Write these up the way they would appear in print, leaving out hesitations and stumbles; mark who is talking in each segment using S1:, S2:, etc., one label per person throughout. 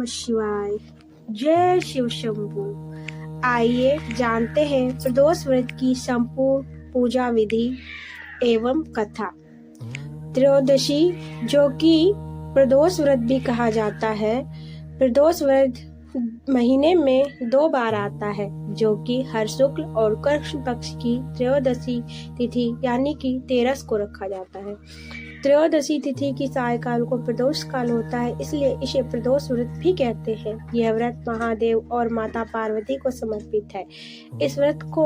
S1: शिवाय। जय शिव शंभू। आइए जानते हैं प्रदोष व्रत की संपूर्ण पूजा विधि एवं कथा। त्रयोदशी, जो कि प्रदोष व्रत भी कहा जाता है, प्रदोष व्रत महीने में 2 बार आता है, जो कि हर शुक्ल और कृष्ण पक्ष की त्रयोदशी तिथि यानी कि 13 को रखा जाता है। त्रयोदशी तिथि की सायकाल को प्रदोष काल होता है, इसलिए इसे प्रदोष व्रत भी कहते हैं। यह व्रत महादेव और माता पार्वती को समर्पित है। इस व्रत को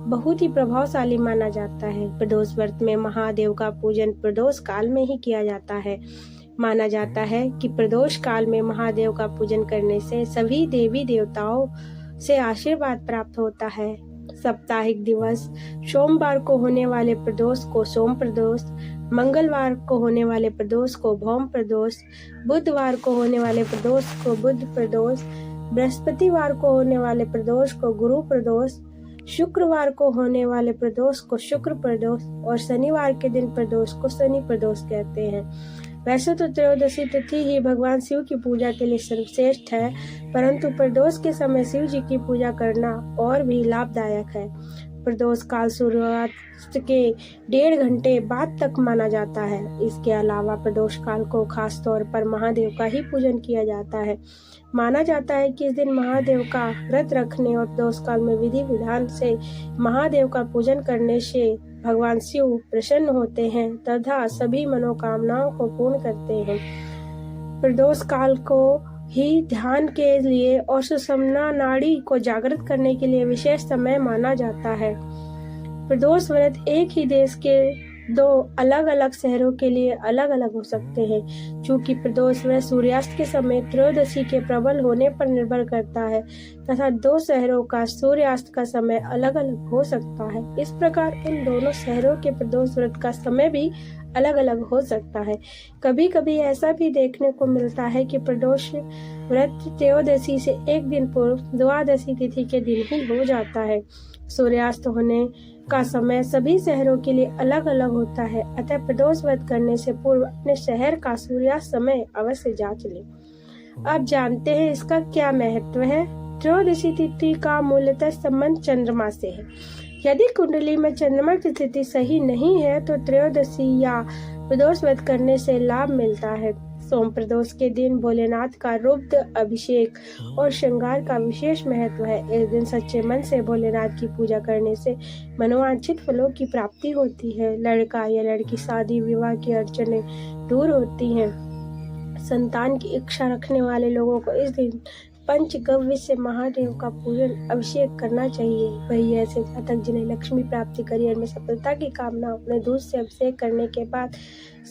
S1: बहुत ही प्रभावशाली माना जाता है। प्रदोष व्रत में महादेव का पूजन प्रदोष काल में ही किया जाता है। माना जाता है कि प्रदोष काल में महादेव का पूजन करने से सभी देवी देवताओं से आशीर्वाद प्राप्त होता है। साप्ताहिक दिवस: सोमवार को होने वाले प्रदोष को सोम प्रदोष, मंगलवार को होने वाले प्रदोष को भौम प्रदोष, बुधवार को होने वाले प्रदोष को बुध प्रदोष, बृहस्पतिवार को होने वाले प्रदोष को गुरु प्रदोष, शुक्रवार को होने वाले प्रदोष को शुक्र प्रदोष और शनिवार के दिन प्रदोष को शनि प्रदोष कहते हैं। वैसे तो त्रयोदशी तिथि ही भगवान शिव की पूजा के लिए सर्वश्रेष्ठ है, परंतु प्रदोष के समय शिव जी की पूजा करना और भी लाभदायक है। प्रदोष काल सूर्यास्त के 1.5 घंटे बाद तक माना जाता है। इसके अलावा प्रदोष काल को खास तौर पर महादेव का ही पूजन किया जाता है। माना जाता है कि इस दिन महादेव का व्रत रखने और प्रदोष काल में विधि विधान से महादेव का पूजन करने से भगवान शिव प्रसन्न होते हैं तथा सभी मनोकामनाओं को पूर्ण करते हैं। प्रदोष काल को ही ध्यान के लिए और सुषुम्ना नाड़ी को जागृत करने के लिए विशेष समय माना जाता है। प्रदोष व्रत एक ही देश के 2 अलग अलग शहरों के लिए अलग अलग हो सकते हैं। चूंकि प्रदोष व्रत सूर्यास्त के समय त्रयोदशी के प्रबल होने पर निर्भर करता है तथा 2 शहरों का सूर्यास्त का समय अलग अलग हो सकता है। इस प्रकार इन दोनों शहरों के प्रदोष व्रत का समय भी अलग अलग हो सकता है। कभी कभी ऐसा भी देखने को मिलता है कि प्रदोष व्रत त्रयोदशी से एक दिन पूर्व द्वादशी तिथि के दिन ही हो जाता है। सूर्यास्त होने का समय सभी शहरों के लिए अलग अलग होता है, अतः प्रदोष व्रत करने से पूर्व अपने शहर का सूर्यास्त समय अवश्य जांच लें। अब जानते हैं इसका क्या महत्व है। त्रयोदशी तिथि का मूलतः संबंध चंद्रमा से है। यदि कुंडली में चंद्रमा की स्थिति सही नहीं है तो त्रयोदशी या प्रदोष व्रत करने से लाभ मिलता है। सोम प्रदोष के दिन भोलेनाथ का रुद्र अभिषेक और श्रृंगार का विशेष महत्व है। इस दिन सच्चे मन से भोलेनाथ की पूजा करने से मनोवांछित फलों की प्राप्ति होती है। लड़का या लड़की शादी विवाह की अड़चनें दूर होती हैं। संतान की इच्छा रखने वाले लोगों को इस दिन पंचगव्य से महादेव का पूजन अभिषेक करना चाहिए। वही ऐसे जातक जिन्हें लक्ष्मी प्राप्ति, करियर में सफलता की कामना, अपने दूध से अभिषेक करने के बाद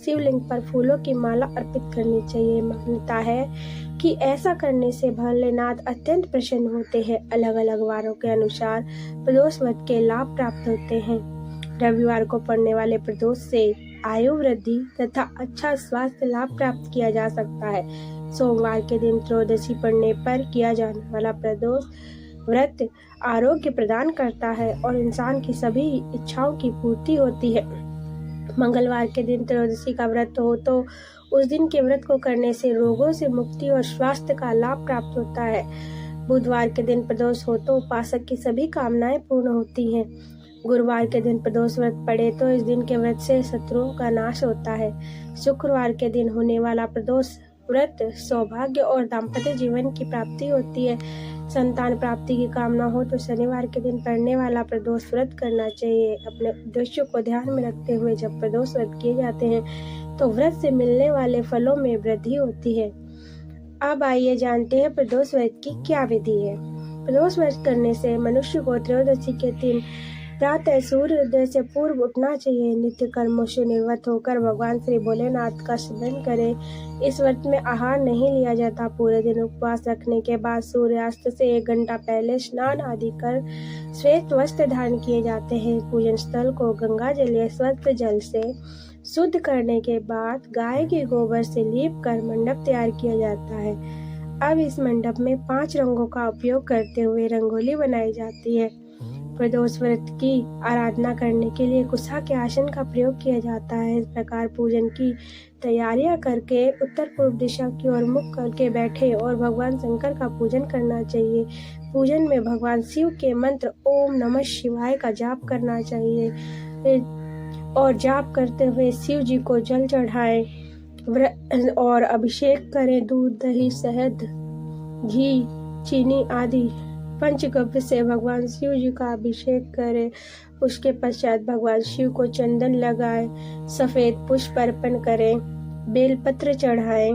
S1: शिवलिंग पर फूलों की माला अर्पित करनी चाहिए। मान्यता है कि ऐसा करने से भोलेनाथ अत्यंत प्रसन्न होते हैं। अलग अलग वारों के अनुसार प्रदोष व्रत के लाभ प्राप्त होते हैं। रविवार को पड़ने वाले प्रदोष से आयु वृद्धि तथा अच्छा स्वास्थ्य लाभ प्राप्त किया जा सकता है। सोमवार के दिन त्रयोदशी पड़ने पर किया जाने वाला प्रदोष व्रत आरोग्य प्रदान करता है और इंसान की सभी इच्छाओं की पूर्ति होती है। मंगलवार के दिन त्रयोदशी का व्रत हो तो उस दिन के व्रत को करने से रोगों से मुक्ति और स्वास्थ्य का लाभ प्राप्त होता है। बुधवार के दिन प्रदोष हो तो उपासक की सभी कामनाएं पूर्ण होती हैं। गुरुवार के दिन प्रदोष व्रत पड़े तो इस दिन के व्रत से शत्रुओं का नाश होता है। शुक्रवार के दिन होने वाला प्रदोष व्रत सौभाग्य और दाम्पत्य जीवन की प्राप्ति होती है। संतान प्राप्ति की कामना हो तो शनिवार के दिन पड़ने वाला प्रदोष व्रत करना चाहिए। अपने उद्देश्य को ध्यान में रखते हुए जब प्रदोष व्रत किए जाते हैं तो व्रत से मिलने वाले फलों में वृद्धि होती है। अब आइए जानते हैं प्रदोष व्रत की क्या विधि है। प्रदोष व्रत करने से मनुष्य को त्रयोदशी के दिन प्रातः सूर्योदय से पूर्व उठना चाहिए। नित्य कर्मों से निवृत्त होकर भगवान श्री भोलेनाथ का स्मरण करें। इस व्रत में आहार नहीं लिया जाता। पूरे दिन उपवास रखने के बाद सूर्यास्त से 1 घंटा पहले स्नान आदि कर श्वेत वस्त्र धारण किए जाते हैं। पूजन स्थल को गंगा जल या स्वच्छ जल से शुद्ध करने के बाद गाय के गोबर से लीप कर मंडप तैयार किया जाता है। अब इस मंडप में 5 रंगों का उपयोग करते हुए रंगोली बनाई जाती है। प्रदोष व्रत की आराधना करने के लिए कुशा के आसन का प्रयोग किया जाता है। इस प्रकार पूजन की तैयारियां करके उत्तर पूर्व दिशा की ओर मुख करके बैठे और भगवान शंकर का पूजन करना चाहिए। पूजन में भगवान शिव के मंत्र ओम नमः शिवाय का जाप करना चाहिए और जाप करते हुए शिव जी को जल चढ़ाएं और अभिषेक करें। दूध, दही, शहद, घी, चीनी आदि पंचगव्य से भगवान शिव जी का अभिषेक करें। उसके पश्चात भगवान शिव को चंदन लगाएं, सफेद पुष्प अर्पण करें, बेलपत्र चढ़ाएं,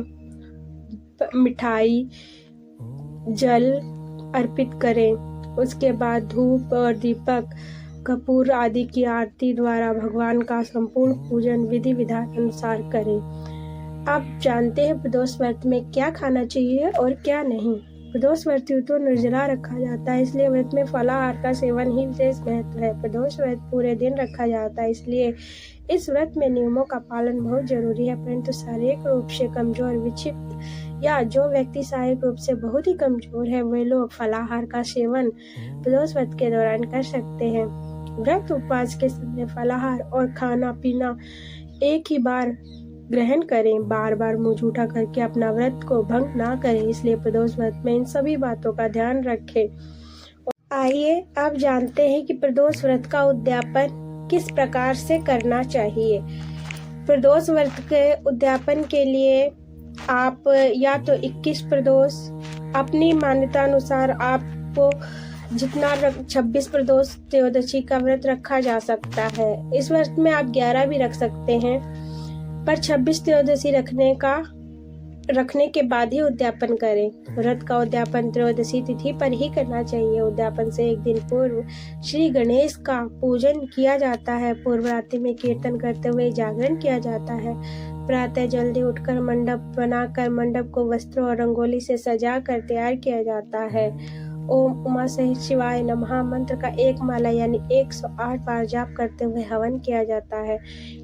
S1: मिठाई, जल अर्पित करें। उसके बाद धूप और दीपक, कपूर आदि की आरती द्वारा भगवान का संपूर्ण पूजन विधि विधान अनुसार करें। आप जानते हैं प्रदोष व्रत में क्या खाना चाहिए और क्या नहीं। प्रदोष व्रत तो निर्जला रखा जाता है, इसलिए व्रत में फलाहार का सेवन ही विशेष महत्व है। प्रदोष व्रत पूरे दिन रखा जाता है, इसलिए इस व्रत में नियमों का पालन बहुत जरूरी है। परंतु शारीरिक रूप से कमजोर, विक्षिप्त या जो व्यक्ति शारीरिक रूप से बहुत ही कमजोर है, वे लोग फलाहार का सेवन प्रदोष व्रत के दौरान कर सकते हैं। व्रत उपवास के समय फलाहार और खाना पीना एक ही बार ग्रहण करें। बार बार मुंह जूठा करके अपना व्रत को भंग ना करें, इसलिए प्रदोष व्रत में इन सभी बातों का ध्यान रखें। आइए आप जानते हैं कि प्रदोष व्रत का उद्यापन किस प्रकार से करना चाहिए। प्रदोष व्रत के उद्यापन के लिए आप या तो 21 प्रदोष, अपनी मान्यता अनुसार आपको जितना 26 प्रदोष त्रयोदशी का व्रत रखा जा सकता है। इस व्रत में आप 11 भी रख सकते हैं, पर 26 त्रयोदशी रखने के बाद ही उद्यापन करें। व्रत का उद्यापन त्रयोदशी तिथि पर ही करना चाहिए। उद्यापन से एक दिन पूर्व श्री गणेश का पूजन किया जाता है। पूर्व रात्रि में कीर्तन करते हुए जागरण किया जाता है। प्रातः जल्दी उठकर मंडप बनाकर मंडप को वस्त्रों और रंगोली से सजा कर तैयार किया जाता है। ओम उमा सहित शिवाय नमः मंत्र का 1 माला यानी 108 बार जाप करते हुए हवन किया जाता है।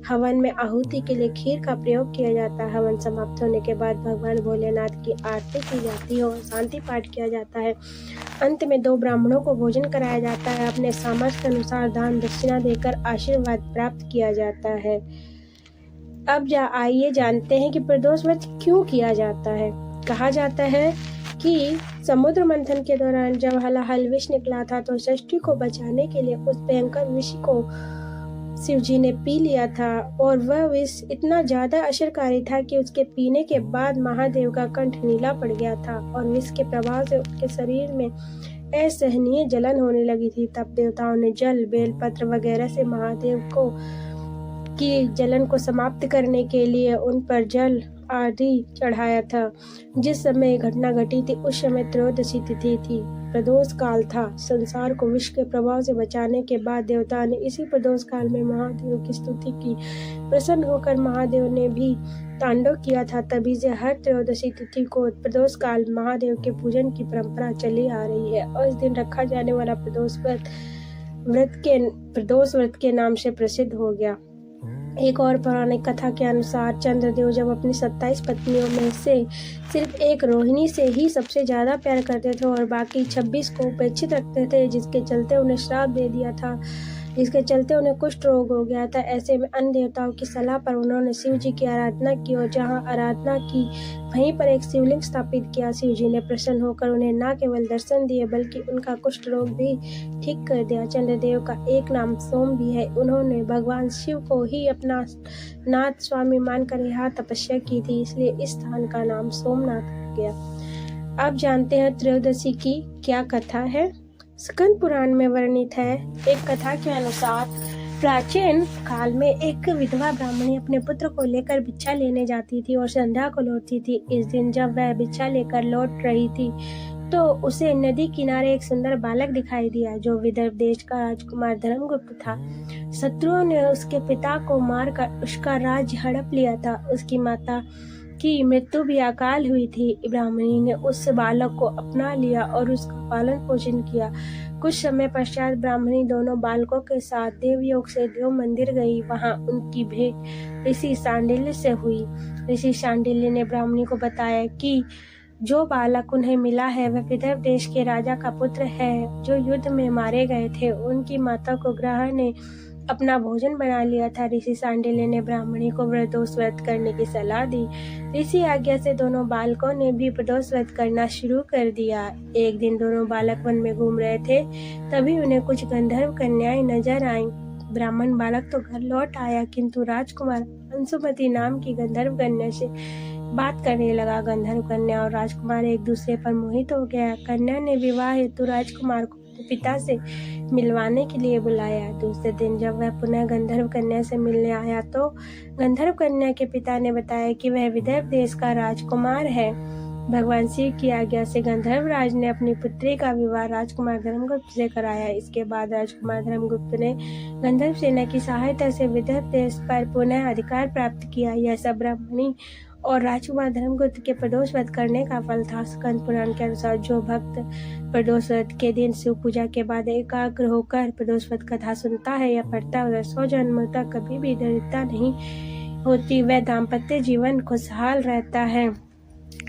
S1: हवन में आहुति के लिए खीर का प्रयोग किया जाता है। हवन समाप्त होने के बाद भगवान भोलेनाथ की आरती की जाती है और शांति पाठ किया जाता है। अंत में 2 ब्राह्मणों को भोजन कराया जाता है। अपने सामर्थ्य अनुसार दान दक्षिणा देकर आशीर्वाद प्राप्त किया जाता है। अब आइए जानते हैं कि प्रदोष व्रत क्यों किया जाता है। कहा जाता है कि समुद्र मंथन के दौरान जब हलाहल विष निकला था तो षष्ठी को बचाने के लिए उस भयंकर विष को शिव जी ने पी लिया था और वह विष इतना ज्यादा असरकारी था कि उसके पीने के बाद महादेव का कंठ नीला पड़ गया था और विष के प्रभाव से उनके शरीर में असहनीय जलन होने लगी थी। तब देवताओं ने जल, बेलपत्र वगैरह से महादेव को की जलन को समाप्त करने के लिए उन पर जल आदि चढ़ाया था। जिस समय घटना घटी थी उस समय त्रयोदशी तिथि थी, प्रदोष काल था। संसार को विष के प्रभाव से बचाने के बाद देवता ने इसी प्रदोष काल में महादेव की स्तुति की। प्रसन्न होकर महादेव ने भी तांडव किया था। तभी से हर त्रयोदशी तिथि को प्रदोष काल महादेव के पूजन की परंपरा चली आ रही है और इस दिन रखा जाने वाला प्रदोष व्रत के नाम से प्रसिद्ध हो गया। एक और पौराणिक कथा के अनुसार चंद्रदेव जब अपनी 27 पत्नियों में से सिर्फ एक रोहिणी से ही सबसे ज्यादा प्यार करते थे और बाकी 26 को उपेक्षित रखते थे, जिसके चलते उन्हें श्राप दे दिया था, जिसके चलते उन्हें कुष्ठ रोग हो गया था। ऐसे में अन्य देवताओं की सलाह पर उन्होंने शिव जी की आराधना की और जहां आराधना की वहीं पर एक शिवलिंग स्थापित किया। शिव जी ने प्रसन्न होकर उन्हें न केवल दर्शन दिए बल्कि उनका कुष्ठ रोग भी ठीक कर दिया। चंद्रदेव का एक नाम सोम भी है। उन्होंने भगवान शिव को ही अपना नाथ स्वामी मानकर यहाँ तपस्या की थी, इसलिए इस स्थान का नाम सोमनाथ हो गया। अब जानते हैं त्रयोदशी की क्या कथा है। स्कंद पुराण में वर्णित है। एक कथा के अनुसार प्राचीन काल में एक विधवा ब्राह्मणी अपने पुत्र को लेकर भिक्षा लेने जाती थी और संध्या को लौटती थी। इस दिन जब वह भिक्षा लेकर लौट रही थी तो उसे नदी किनारे एक सुंदर बालक दिखाई दिया जो विदर्भ देश का राजकुमार धर्मगुप्त था। शत्रुओं ने उसके पिता को मारकर उसका राज्य हड़प लिया था। उसकी माता की मृत्यु भी अकाल हुई थी। ब्राह्मणी ने उस बालक को अपना लिया और उसका पालन पोषण किया। कुछ समय पश्चात ब्राह्मणी दोनों बालकों के साथ देवयोग से देव मंदिर गई। वहां उनकी भेंट ऋषि शांडिल्य से हुई। ऋषि शांडिल्य ने ब्राह्मणी को बताया कि जो बालक उन्हें मिला है वह विदर्भ देश के राजा का पुत्र है जो युद्ध में मारे गए थे। उनकी माता को ग्रह ने अपना भोजन बना लिया था। ऋषि सांडिल्य ने ब्राह्मणी को प्रदोष व्रत करने की सलाह दी। ऋषि आज्ञा से दोनों बालकों ने भी प्रदोष व्रत करना शुरू कर दिया। एक दिन दोनों बालक वन में घूम रहे थे, तभी उन्हें कुछ गंधर्व कन्याएं नजर आईं। ब्राह्मण बालक तो घर लौट आया, किंतु राजकुमार अंशुमति नाम की गंधर्व कन्या से बात करने लगा। गंधर्व कन्या और राजकुमार एक दूसरे पर मोहित हो गया। कन्या ने विवाह हेतु राजकुमार को पिता से मिलवाने के लिए बुलाया। दूसरे दिन जब वह पुनः गंधर्व कन्या से मिलने आया तो गंधर्व कन्या के पिता ने बताया कि वह विदर्भ देश का राजकुमार है। भगवान शिव की आज्ञा से गंधर्व राज ने अपनी पुत्री का विवाह राजकुमार धर्मगुप्त से कराया। इसके बाद राजकुमार धर्मगुप्त ने गंधर्व सेना की सहायता से विदर्भ देश पर पुनः अधिकार प्राप्त किया। यह सब ब्राह्मणी और राजकुमार धर्मगुप्त के प्रदोष व्रत करने का फल था। स्कंद पुराण के अनुसार जो भक्त प्रदोष व्रत के दिन शिव पूजा के बाद एकाग्र होकर प्रदोष व्रत कथा सुनता है या पढ़ता है, 100 जन्म तक कभी भी दरिद्रता नहीं होती, वह दाम्पत्य जीवन खुशहाल रहता है।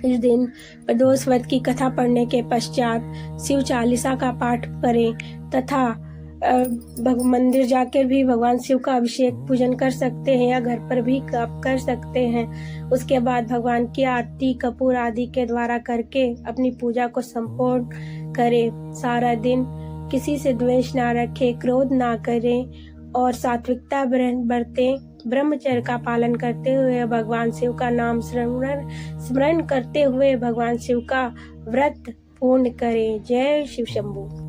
S1: इस दिन प्रदोष व्रत की कथा पढ़ने के पश्चात शिव चालीसा का पाठ करें तथा मंदिर जाकर भी भगवान शिव का अभिषेक पूजन कर सकते हैं या घर पर भी आप कर सकते हैं। उसके बाद भगवान की आरती कपूर आदि के द्वारा करके अपनी पूजा को संपूर्ण करें। सारा दिन किसी से द्वेष ना रखें, क्रोध ना करें और सात्विकता बरतें। ब्रह्मचर्य का पालन करते हुए भगवान शिव का नाम स्मरण करते हुए भगवान शिव का व्रत पूर्ण करें। जय शिव शंभू।